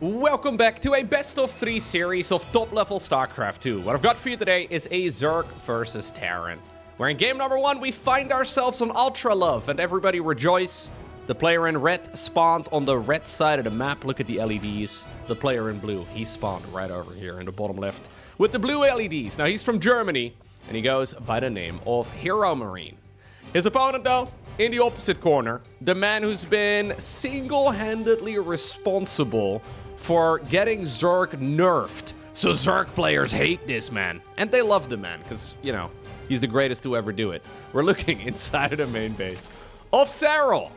Welcome back to a best of 3 series of top level StarCraft 2. What I've got for you today is a Zerg versus Terran, where in game number 1 we find ourselves on Ultralisk and everybody rejoice. The player in red spawned on the red side of the map. Look at the LEDs. The player in blue, he spawned right over here in the bottom left with the blue LEDs. Now he's from Germany and he goes by the name of HeroMarine. His opponent though, in the opposite corner, the man who's been single-handedly responsible for getting Zerg nerfed. So Zerg players hate this man. And they love the man, because, you know, he's the greatest to ever do it. We're looking inside of the main base of Serral.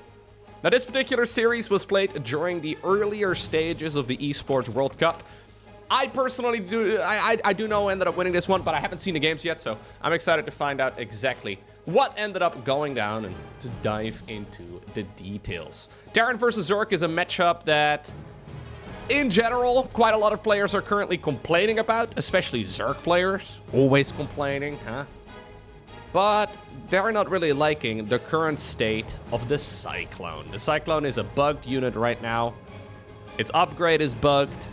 Now, this particular series was played during the earlier stages of the Esports World Cup. I personally do, I do know who ended up winning this one, but I haven't seen the games yet, so I'm excited to find out exactly what ended up going down and to dive into the details. Terran versus Zerg is a matchup that, in general, quite a lot of players are currently complaining about, especially Zerg players. Always complaining, huh? But they're not really liking the current state of the Cyclone. The Cyclone is a bugged unit right now. Its upgrade is bugged.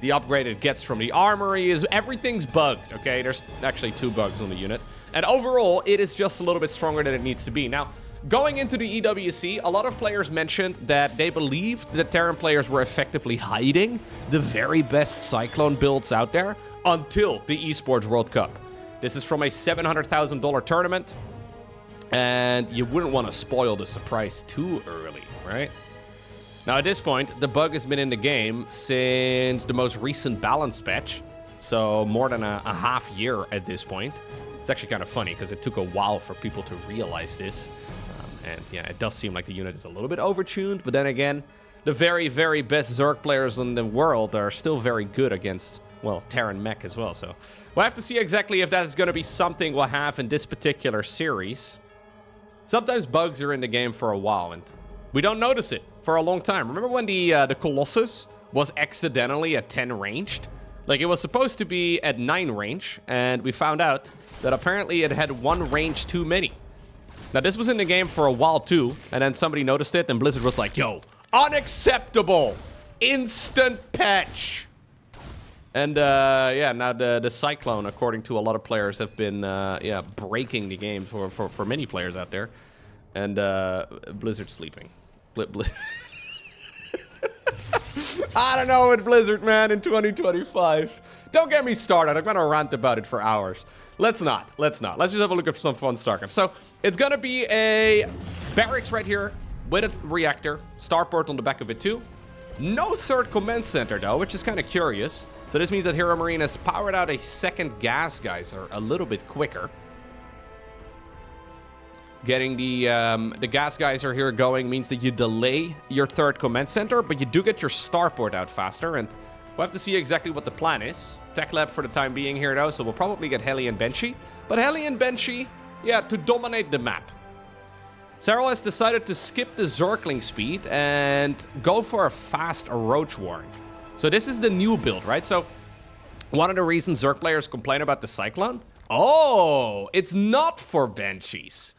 The upgrade it gets from the armory is... everything's bugged, okay? There's actually 2 bugs on the unit. And overall, it is just a little bit stronger than it needs to be. Now, going into the EWC, a lot of players mentioned that they believed that Terran players were effectively hiding the very best Cyclone builds out there until the Esports World Cup. This is from a $700,000 tournament, and you wouldn't want to spoil the surprise too early, right? Now, at this point, the bug has been in the game since the most recent balance patch, so more than a half year at this point. It's actually kind of funny because it took a while for people to realize this. And yeah, it does seem like the unit is a little bit overtuned, but then again, the very, very best Zerg players in the world are still very good against, well, Terran mech as well. So we'll have to see exactly if that is going to be something we'll have in this particular series. Sometimes bugs are in the game for a while, and we don't notice it for a long time. Remember when the Colossus was accidentally at 10 ranged? Like, it was supposed to be at 9 range, and we found out that apparently it had 1 range too many. Now, this was in the game for a while, too, and then somebody noticed it, and Blizzard was like, yo, unacceptable! Instant patch! And, yeah, now the Cyclone, according to a lot of players, have been, yeah, breaking the game for many players out there. And, Blizzard's sleeping. I don't know with Blizzard, man, in 2025. Don't get me started. I'm gonna rant about it for hours. Let's not. Let's just have a look at some fun StarCraft. So, it's gonna be a barracks right here with a reactor. Starport on the back of it too. No third command center though, which is kind of curious. So this means that HeroMarine has powered out a second gas geyser a little bit quicker. Getting the gas geyser here going means that you delay your third command center, but you do get your starport out faster, and we'll have to see exactly what the plan is. Tech lab for the time being here though, so we'll probably get Heli and Banshee. But Heli and Banshee, yeah, to dominate the map. Serral has decided to skip the Zergling speed and go for a fast Roach Warren. So this is the new build, right? So one of the reasons Zerg players complain about the Cyclone, oh, it's not for Banshees.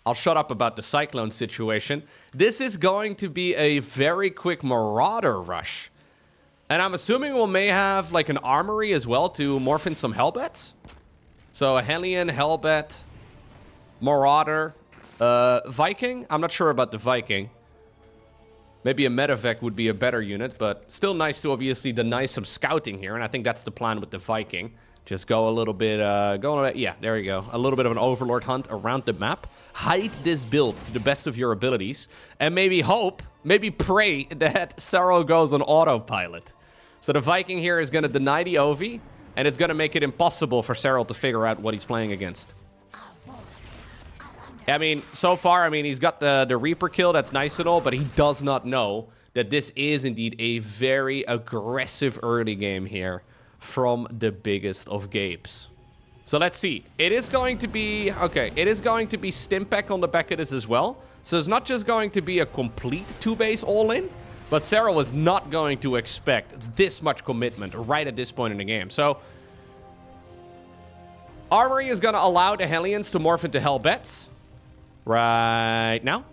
I'll shut up about the Cyclone situation. This is going to be a very quick Marauder rush. And I'm assuming we may have like an armory as well to morph in some Hellbats. So a Hellion, Hellbat, Marauder, Viking. I'm not sure about the Viking. Maybe a Medivac would be a better unit, but still nice to obviously deny some scouting here. And I think that's the plan with the Viking. Just go a little bit, yeah, there you go. A little bit of an Overlord hunt around the map. Hide this build to the best of your abilities. And maybe hope, maybe pray that Serral goes on autopilot. So the Viking here is going to deny the Ovi, and it's going to make it impossible for Serral to figure out what he's playing against. I mean, so far, I mean, he's got the Reaper kill, that's nice and all, but he does not know that this is indeed a very aggressive early game here from the biggest of Gapes. So let's see. It is going to be... okay, it is going to be Stimpack on the back of this as well. So it's not just going to be a complete 2-base all-in, but Serral is not going to expect this much commitment right at this point in the game. So Armory is going to allow the Hellions to morph into Hellbats right now.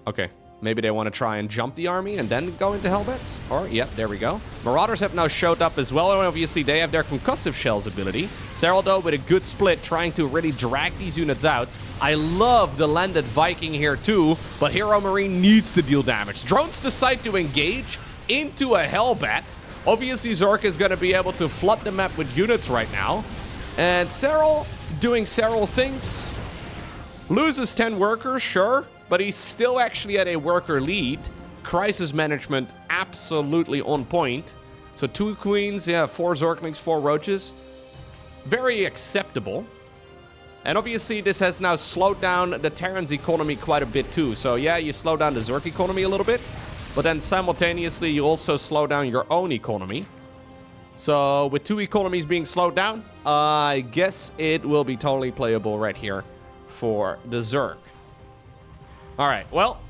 Okay. Maybe they want to try and jump the army and then go into Hellbats. Or, yep, there we go. Marauders have now showed up as well, and obviously they have their concussive shells ability. Serral, though, with a good split, trying to really drag these units out. I love the landed Viking here, too, but HeroMarine needs to deal damage. Drones decide to engage into a Hellbat. Obviously, Zerg is going to be able to flood the map with units right now. And Serral doing Serral things. Loses 10 workers, sure, but he's still actually at a worker lead. Crisis management absolutely on point. So 2 queens, yeah, 4 Zerglings, 4 roaches. Very acceptable. And obviously this has now slowed down the Terran's economy quite a bit too. So yeah, you slow down the Zerg economy a little bit. But then simultaneously you also slow down your own economy. So with 2 economies being slowed down, I guess it will be totally playable right here for the Zerg. All right, well,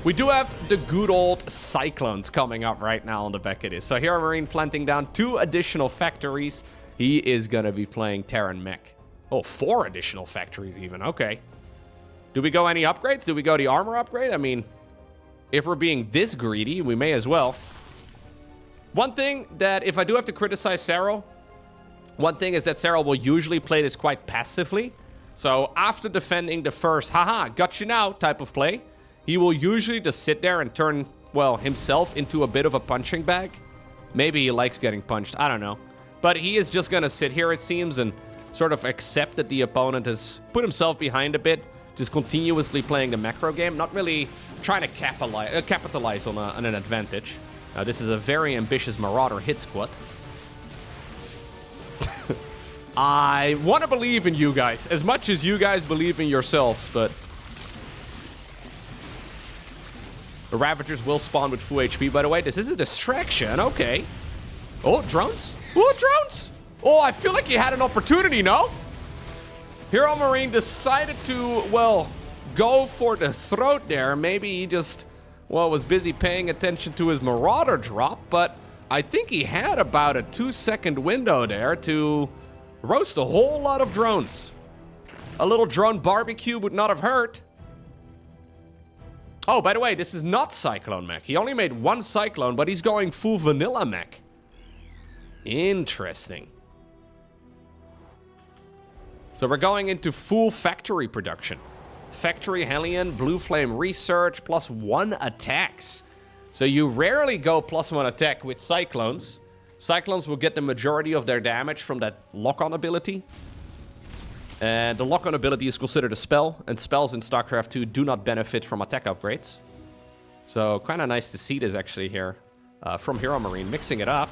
we do have the good old Cyclones coming up right now on the back of this. So HeroMarine planting down 2 additional factories. He is going to be playing Terran Mech. Oh, 4 additional factories even. Okay. Do we go any upgrades? Do we go the armor upgrade? I mean, if we're being this greedy, we may as well. One thing that, if I do have to criticize Serral, one thing is that Serral will usually play this quite passively. So after defending the first, haha, got you now type of play, he will usually just sit there and turn, well, himself into a bit of a punching bag. Maybe he likes getting punched, I don't know. But he is just going to sit here, it seems, and sort of accept that the opponent has put himself behind a bit, just continuously playing the macro game, not really trying to capitalize on an advantage. Now, this is a very ambitious Marauder hit squad. I want to believe in you guys, as much as you guys believe in yourselves, but the Ravagers will spawn with full HP, by the way. This is a distraction, okay. Oh, drones? Oh, drones! Oh, I feel like he had an opportunity, no? HeroMarine decided to, well, go for the throat there. Maybe he just, well, was busy paying attention to his Marauder drop, but I think he had about a 2-second window there to roast a whole lot of drones. A little drone barbecue would not have hurt. Oh, by the way, this is not Cyclone Mech. He only made 1 Cyclone, but he's going full vanilla mech. Interesting. So we're going into full factory production. Factory Hellion, Blue Flame Research, +1 attacks. So you rarely go +1 attack with Cyclones. Cyclones will get the majority of their damage from that lock-on ability. And the lock-on ability is considered a spell, and spells in StarCraft 2 do not benefit from attack upgrades. So kind of nice to see this actually here from HeroMarine, mixing it up.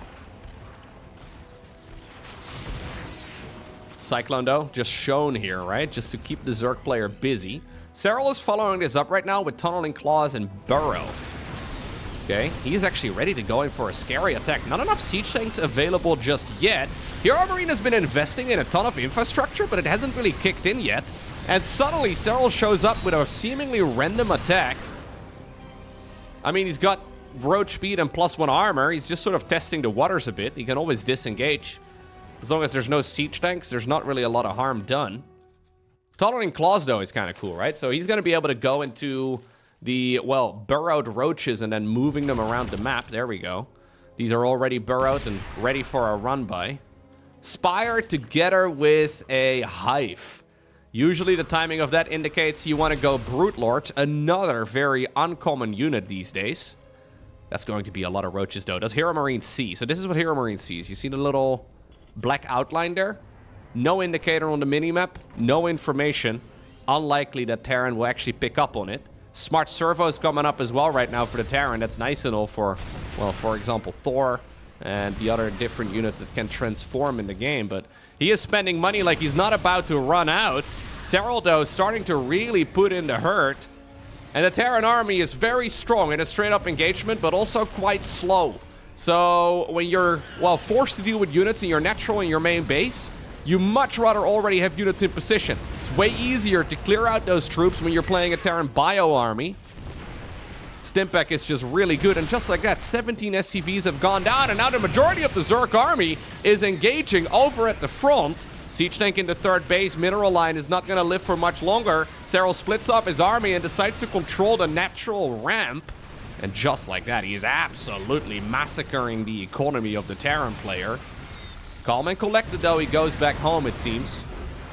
Cyclone, though, just shown here, right? Just to keep the Zerg player busy. Serral is following this up right now with Tunneling Claws and Burrow. Okay, he's actually ready to go in for a scary attack. Not enough siege tanks available just yet. HeroMarine has been investing in a ton of infrastructure, but it hasn't really kicked in yet. And suddenly, Serral shows up with a seemingly random attack. I mean, he's got roach speed and +1 armor. He's just sort of testing the waters a bit. He can always disengage. As long as there's no siege tanks, there's not really a lot of harm done. Tunneling Claws, though, is kind of cool, right? So he's going to be able to go into the, well, burrowed roaches and then moving them around the map. There we go. These are already burrowed and ready for a run by. Spire together with a Hive. Usually the timing of that indicates you want to go Brute Lord, another very uncommon unit these days. That's going to be a lot of roaches, though. Does HeroMarine see? So this is what HeroMarine sees. You see the little black outline there? No indicator on the minimap, no information. Unlikely that Terran will actually pick up on it. Smart Servo is coming up as well right now for the Terran. That's nice and all for, well, for example, Thor and the other different units that can transform in the game. But he is spending money like he's not about to run out. Serral, though, starting to really put in the hurt. And the Terran army is very strong in a straight-up engagement, but also quite slow. So when you're, well, forced to deal with units in your natural and your main base, you much rather already have units in position. It's way easier to clear out those troops when you're playing a Terran bio army. Stimpak is just really good, and just like that, 17 SCVs have gone down, and now the majority of the Zerg army is engaging over at the front. Siege tank into third base. Mineral line is not going to live for much longer. Serral splits up his army and decides to control the natural ramp. And just like that, he is absolutely massacring the economy of the Terran player. Calm and collected, though, he goes back home, it seems.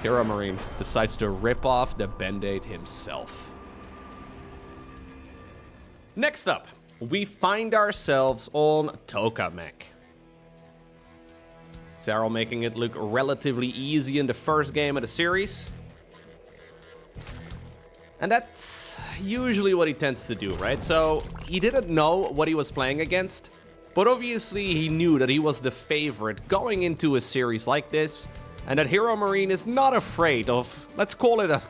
HeroMarine decides to rip off the Band-Aid himself. Next up, we find ourselves on Tokamak. Serral making it look relatively easy in the first game of the series. And that's usually what he tends to do, right? So he didn't know what he was playing against, but obviously he knew that he was the favorite going into a series like this, and that HeroMarine is not afraid of, let's call it a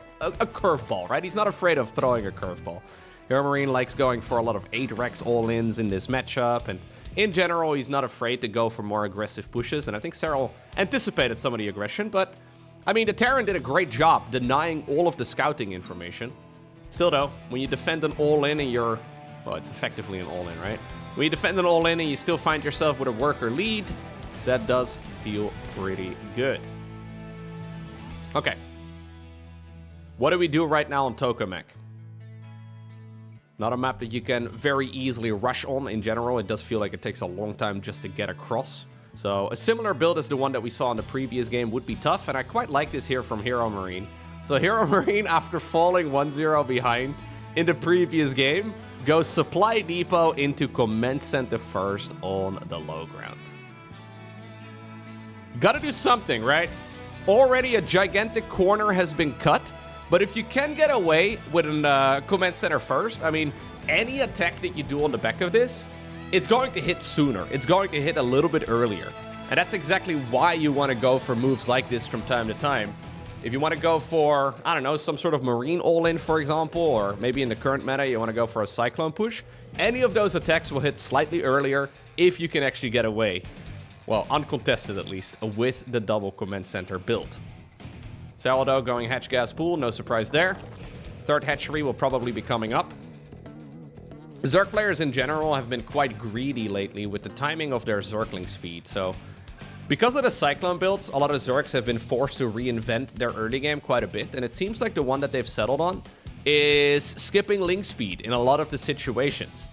curveball, right? He's not afraid of throwing a curveball. HeroMarine likes going for a lot of 8 Rex all-ins in this matchup, and in general, he's not afraid to go for more aggressive pushes, and I think Serral anticipated some of the aggression, but I mean, the Terran did a great job denying all of the scouting information. Still though, when you defend an all-in and you're, well, it's effectively an all-in, right? When you defend an all-in and you still find yourself with a worker lead, that does feel pretty good. Okay. What do we do right now on Tokamak? Not a map that you can very easily rush on in general. It does feel like it takes a long time just to get across. So a similar build as the one that we saw in the previous game would be tough, and I quite like this here from HeroMarine. So HeroMarine, after falling 1-0 behind in the previous game, goes Supply Depot into Command Center first on the low ground. Gotta do something, right? Already a gigantic corner has been cut, but if you can get away with a Command Center first, I mean, any attack that you do on the back of this, it's going to hit sooner. It's going to hit a little bit earlier. And that's exactly why you want to go for moves like this from time to time. If you want to go for, I don't know, some sort of Marine all-in, for example, or maybe in the current meta you want to go for a Cyclone push, any of those attacks will hit slightly earlier if you can actually get away. Well, uncontested at least, with the double Command Center build. Serral going hatch gas pool, no surprise there. Third hatchery will probably be coming up. Zerg players in general have been quite greedy lately with the timing of their Zergling speed, so because of the Cyclone builds, a lot of Zergs have been forced to reinvent their early game quite a bit, and it seems like the one that they've settled on is skipping link speed in a lot of the situations.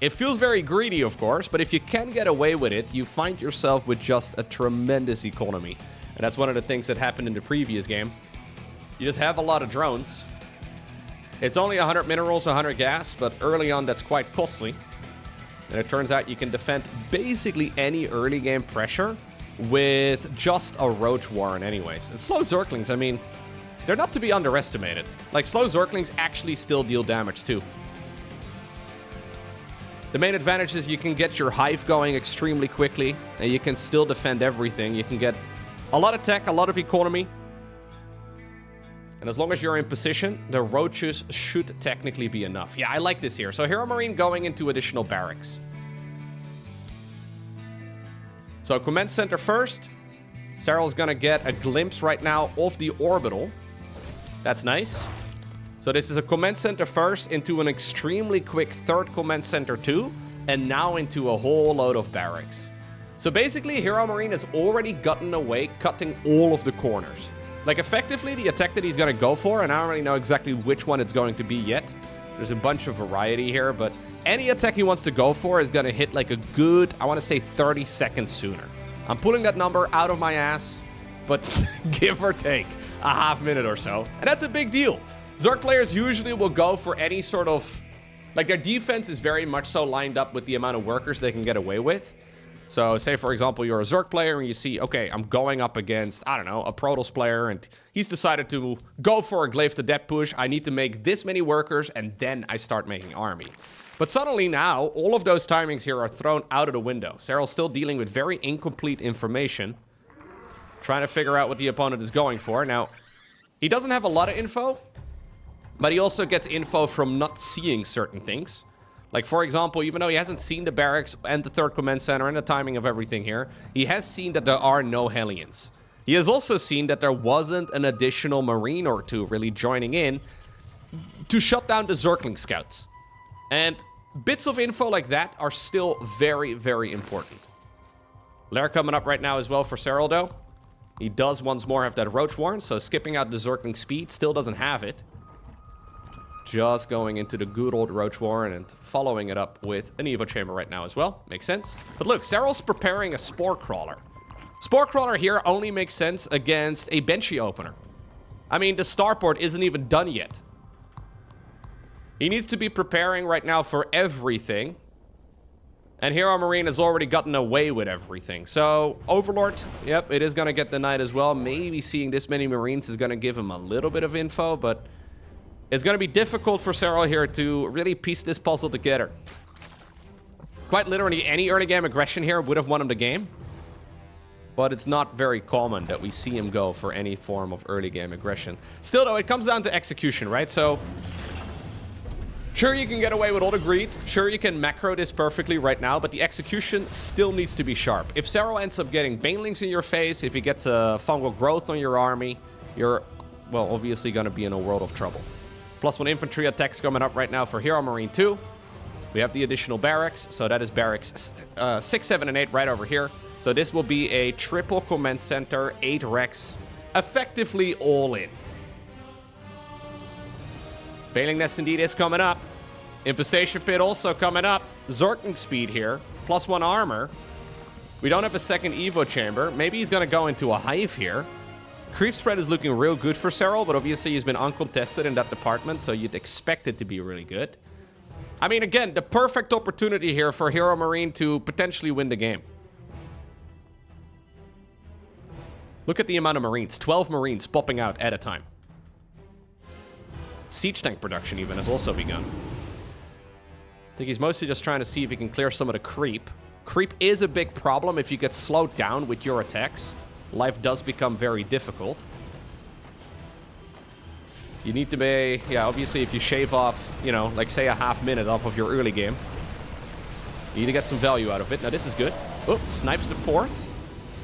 It feels very greedy, of course, but if you can get away with it, you find yourself with just a tremendous economy. And that's one of the things that happened in the previous game. You just have a lot of drones. It's only 100 minerals, 100 gas, but early on that's quite costly. And it turns out you can defend basically any early game pressure with just a Roach Warren anyways. And slow Zerglings, I mean, they're not to be underestimated. Like, slow Zerglings actually still deal damage too. The main advantage is you can get your Hive going extremely quickly, and you can still defend everything. You can get a lot of tech, a lot of economy. And as long as you're in position, the roaches should technically be enough. Yeah, I like this here. So HeroMarine going into additional barracks. So Command Center first. Serral's gonna get a glimpse right now of the orbital. That's nice. So this is a Command Center first into an extremely quick third Command Center 2, and now into a whole load of barracks. So basically, HeroMarine has already gotten away cutting all of the corners. Like, effectively, the attack that he's going to go for, and I don't really know exactly which one it's going to be yet. There's a bunch of variety here, but any attack he wants to go for is going to hit like a good, I want to say 30 seconds sooner. I'm pulling that number out of my ass, but give or take a half minute or so. And that's a big deal. Zerg players usually will go for any sort of, like, their defense is very much so lined up with the amount of workers they can get away with. So say, for example, you're a Zerg player and you see, okay, I'm going up against, I don't know, a Protoss player, and he's decided to go for a Glaive to Depth push. I need to make this many workers, and then I start making army. But suddenly now, all of those timings here are thrown out of the window. Serral's still dealing with very incomplete information, trying to figure out what the opponent is going for. Now, he doesn't have a lot of info, but he also gets info from not seeing certain things. Like, for example, even though he hasn't seen the barracks and the third command center and the timing of everything here, he has seen that there are no Hellions. He has also seen that there wasn't an additional Marine or two really joining in to shut down the Zergling scouts. And bits of info like that are still very, very important. Lair coming up right now as well for Serral, though. He does once more have that Roach Warren, so skipping out the Zergling speed, still doesn't have it. Just going into the good old Roach Warren and following it up with an Evo Chamber right now as well. Makes sense. But look, Serral's preparing a Spore Crawler. Spore Crawler here only makes sense against a Banshee opener. I mean, the starport isn't even done yet. He needs to be preparing right now for everything. And HeroMarine has already gotten away with everything. So, Overlord, yep, it is going to get the Knight as well. Maybe seeing this many Marines is going to give him a little bit of info, but it's going to be difficult for Serral here to really piece this puzzle together. Quite literally, any early game aggression here would have won him the game. But it's not very common that we see him go for any form of early game aggression. Still, though, it comes down to execution, right? So, sure, you can get away with all the greed. Sure, you can macro this perfectly right now, but the execution still needs to be sharp. If Serral ends up getting Banelings in your face, if he gets a fungal growth on your army, you're, well, obviously going to be in a world of trouble. +1 infantry attacks coming up right now for HeroMarine 2. We have the additional barracks, so that is barracks 6, 7, and 8 right over here. So this will be a triple command center, 8 Rex, effectively all in. Baneling Nest indeed is coming up. Infestation Pit also coming up. Zergling speed here, +1 armor. We don't have a second Evo chamber. Maybe he's going to go into a hive here. Creep spread is looking real good for Serral, but obviously he's been uncontested in that department, so you'd expect it to be really good. I mean, again, the perfect opportunity here for HeroMarine to potentially win the game. Look at the amount of Marines. 12 Marines popping out at a time. Siege tank production even has also begun. I think he's mostly just trying to see if he can clear some of the creep. Creep is a big problem if you get slowed down with your attacks. Life does become very difficult. You need to be, yeah, obviously if you shave off, you know, like say a half minute off of your early game, you need to get some value out of it. Now this is good. Oh, snipes the 4th.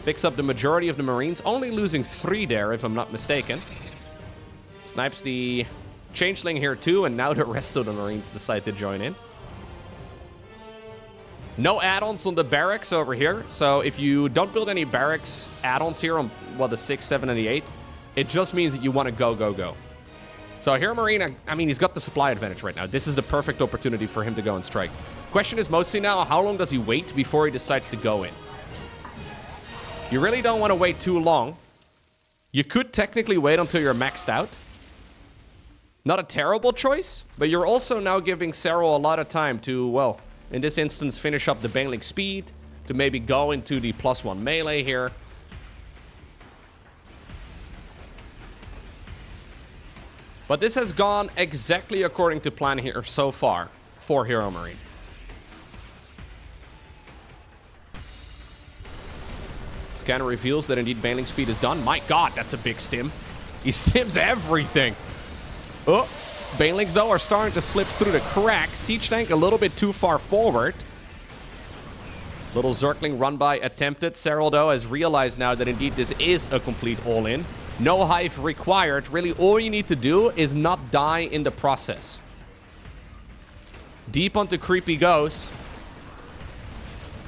Picks up the majority of the Marines, only losing 3 there if I'm not mistaken. Snipes the Changeling here too, and now the rest of the Marines decide to join in. No add-ons on the barracks over here, so if you don't build any barracks add-ons here on, well, the 6, 7, and the 8, it just means that you want to go, go, go. So HeroMarine, I mean, he's got the supply advantage right now. This is the perfect opportunity for him to go and strike. Question is mostly now, how long does he wait before he decides to go in? You really don't want to wait too long. You could technically wait until you're maxed out. Not a terrible choice, but you're also now giving Serral a lot of time to, well, in this instance, finish up the Baneling speed, to maybe go into the +1 melee here. But this has gone exactly according to plan here so far for HeroMarine. Scanner reveals that indeed Baneling speed is done. My god, that's a big stim. He stims everything. Oh, Banelings, though, are starting to slip through the cracks. Siege tank a little bit too far forward. Little Zergling run-by attempted. Serral, though, has realized now that indeed this is a complete all-in. No hive required. Really, all you need to do is not die in the process. Deep onto creepy goes.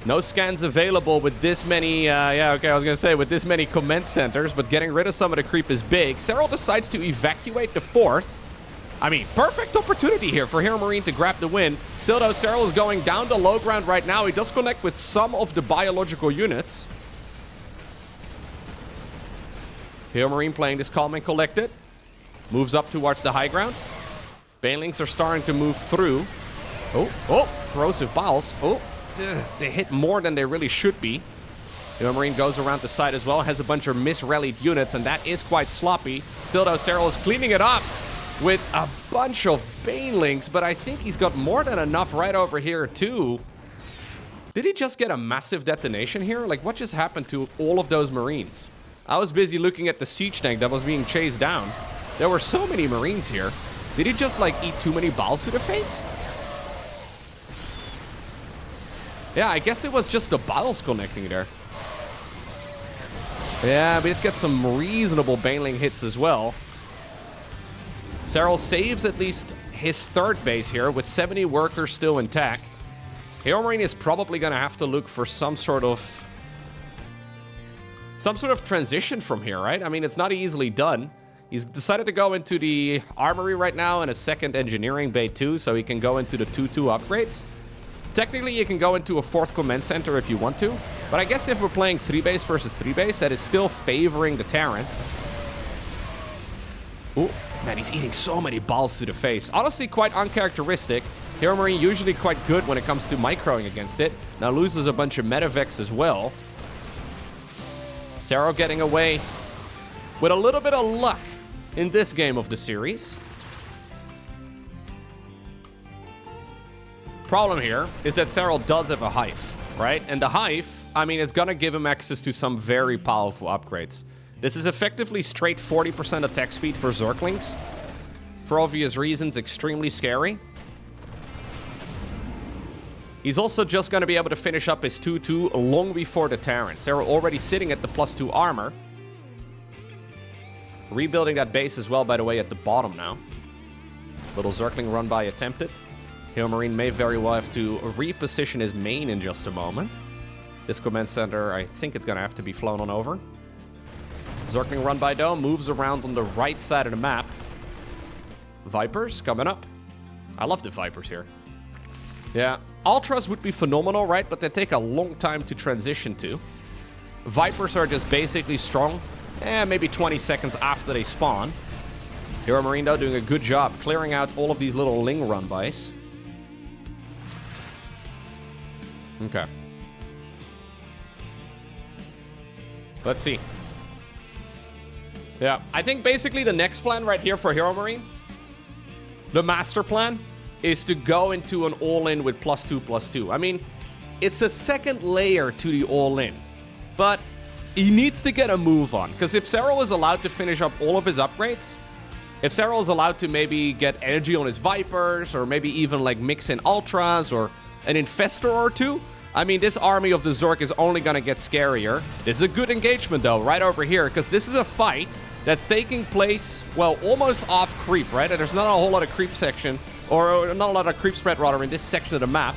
No scans available with this many, with this many command centers, but getting rid of some of the creep is big. Serral decides to evacuate the 4th. I mean, perfect opportunity here for HeroMarine to grab the win. Still, though, Serral is going down to low ground right now. He does connect with some of the biological units. HeroMarine playing this calm and collected. Moves up towards the high ground. Banelings are starting to move through. Oh, corrosive bowels. Oh, they hit more than they really should be. HeroMarine goes around the side as well. Has a bunch of misrallied units, and that is quite sloppy. Still, though, Serral is cleaning it up with a bunch of Banelings, but I think he's got more than enough right over here, too. Did he just get a massive detonation here? Like, what just happened to all of those Marines? I was busy looking at the siege tank that was being chased down. There were so many Marines here. Did he just, like, eat too many balls to the face? Yeah, I guess it was just the balls connecting there. Yeah, but it gets some reasonable Baneling hits as well. Serral saves at least his 3rd base here with 70 workers still intact. HeroMarine is probably going to have to look for some sort of some sort of transition from here, right? I mean, it's not easily done. He's decided to go into the armory right now and a second engineering bay too, so he can go into the 2-2 upgrades. Technically, you can go into a 4th command center if you want to, but I guess if we're playing 3 base versus 3 base, that is still favoring the Terran. Ooh, man, he's eating so many balls to the face. Honestly, quite uncharacteristic. HeroMarine usually quite good when it comes to microing against it. Now loses a bunch of Metavex as well. Serral getting away with a little bit of luck in this game of the series. Problem here is that Serral does have a Hive, right? And the Hive, I mean, it's gonna give him access to some very powerful upgrades. This is effectively straight 40% attack speed for Zerglings. For obvious reasons, extremely scary. He's also just going to be able to finish up his 2-2 long before the Terran. Serral already sitting at the +2 armor. Rebuilding that base as well, by the way, at the bottom now. Little Zergling run by attempted. HeroMarine may very well have to reposition his main in just a moment. This command center, I think it's going to have to be flown on over. Zergling run by though, moves around on the right side of the map. Vipers coming up. I love the Vipers here. Yeah, Ultras would be phenomenal, right? But they take a long time to transition to. Vipers are just basically strong, maybe 20 seconds after they spawn. HeroMarine, though, doing a good job clearing out all of these little Ling run-bys. Okay. Let's see. Yeah, I think basically the next plan right here for HeroMarine, the master plan, is to go into an all-in with +2/+2. I mean, it's a second layer to the all-in, but he needs to get a move on. Because if Serral is allowed to finish up all of his upgrades, if Serral is allowed to maybe get energy on his Vipers, or maybe even like mix in Ultras or an Infestor or two, I mean, this army of the Zerg is only going to get scarier. This is a good engagement, though, right over here, because this is a fight that's taking place, well, almost off creep, right? And there's not a whole lot of creep section, or not a lot of creep spread, rather, in this section of the map.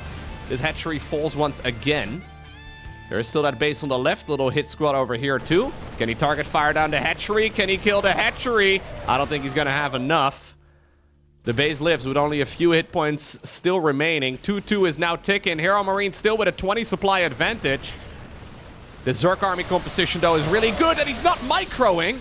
This hatchery falls once again. There is still that base on the left. Little hit squad over here, too. Can he target fire down the hatchery? Can he kill the hatchery? I don't think he's going to have enough. The base lives with only a few hit points still remaining. 2-2 is now ticking. HeroMarine still with a 20 supply advantage. The Zerg army composition, though, is really good, and he's not microing.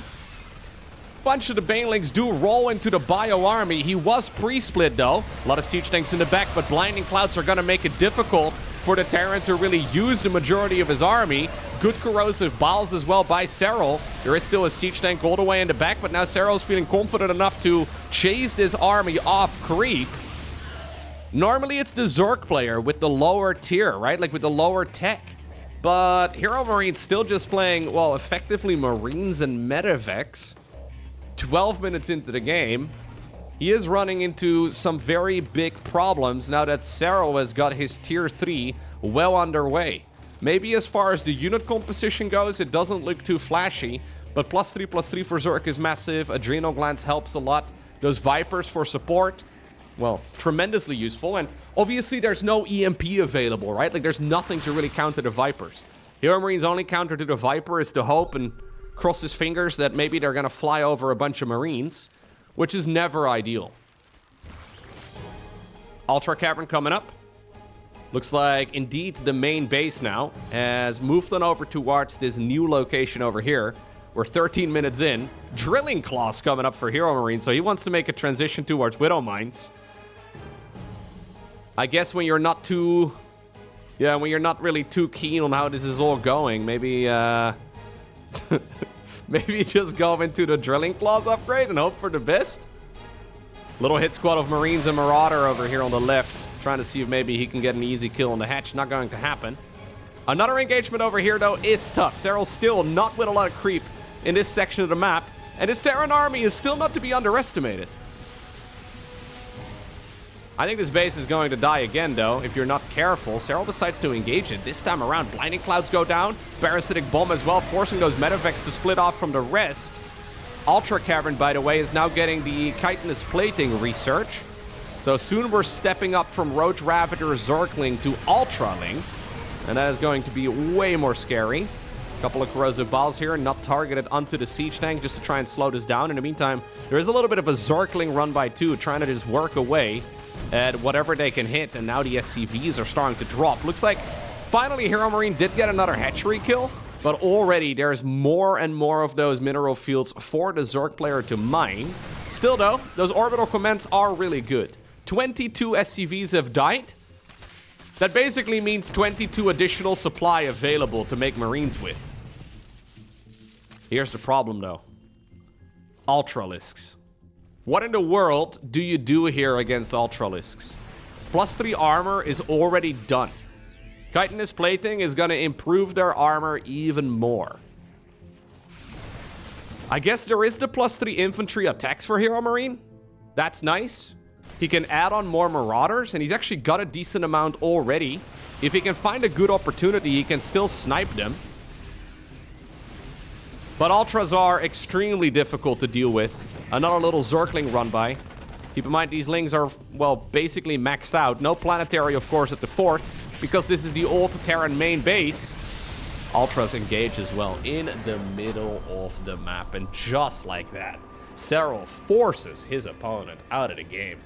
Bunch of the Banelings do roll into the Bio army. He was pre-split, though. A lot of siege tanks in the back, but blinding clouds are going to make it difficult for the Terran to really use the majority of his army. Good corrosive balls as well by Serral. There is still a siege tank all the way in the back, but now Serral's feeling confident enough to chase this army off creep. Normally it's the Zerg player with the lower tier, right? Like with the lower tech. But HeroMarine's still just playing, well, effectively Marines and Metavex. 12 minutes into the game, he is running into some very big problems now that Serral has got his tier 3 well underway. Maybe as far as the unit composition goes, it doesn't look too flashy, but +3/+3 for Zerg is massive. Adrenal glands helps a lot. Those Vipers for support, well, tremendously useful. And obviously there's no EMP available, right? Like there's nothing to really counter the Vipers. HeroMarine's only counter to the Viper is to hope and cross his fingers that maybe they're gonna fly over a bunch of Marines, which is never ideal. Ultra Cavern coming up. Looks like indeed the main base now has moved on over towards this new location over here. We're 13 minutes in. Drilling Claws coming up for HeroMarine, so he wants to make a transition towards Widow Mines. I guess when you're not too... Yeah, when you're not really too keen on how this is all going, maybe, maybe just go into the Drilling Claws upgrade and hope for the best. Little hit squad of Marines and Marauder over here on the left. Trying to see if maybe he can get an easy kill on the hatch. Not going to happen. Another engagement over here, though, is tough. Serral's still not with a lot of creep in this section of the map. And his Terran army is still not to be underestimated. I think this base is going to die again, though, if you're not careful. Serral decides to engage it. This time around, blinding clouds go down. Parasitic bomb as well, forcing those Metavex to split off from the rest. Ultra Cavern, by the way, is now getting the chitinous plating research. So soon we're stepping up from Roach Ravager Zergling to Ultraling. And that is going to be way more scary. Couple of corrosive balls here, not targeted onto the siege tank just to try and slow this down. In the meantime, there is a little bit of a Zergling run by too, trying to just work away at whatever they can hit. And now the SCVs are starting to drop. Looks like finally HeroMarine did get another hatchery kill, but already there's more and more of those mineral fields for the Zerg player to mine. Still though, those orbital commands are really good. 22 SCVs have died. That basically means 22 additional supply available to make Marines with. Here's the problem though. Ultralisks. What in the world do you do here against Ultralisks? +3 armor is already done. Chitinous plating is going to improve their armor even more. I guess there is the +3 infantry attacks for HeroMarine. That's nice. He can add on more Marauders, and he's actually got a decent amount already. If he can find a good opportunity, he can still snipe them. But Ultras are extremely difficult to deal with. Another little Zergling run by. Keep in mind, these Lings are, well, basically maxed out. No planetary, of course, at the 4th, because this is the old Terran main base. Ultras engage as well in the middle of the map, and just like that, Serral forces his opponent out of the game.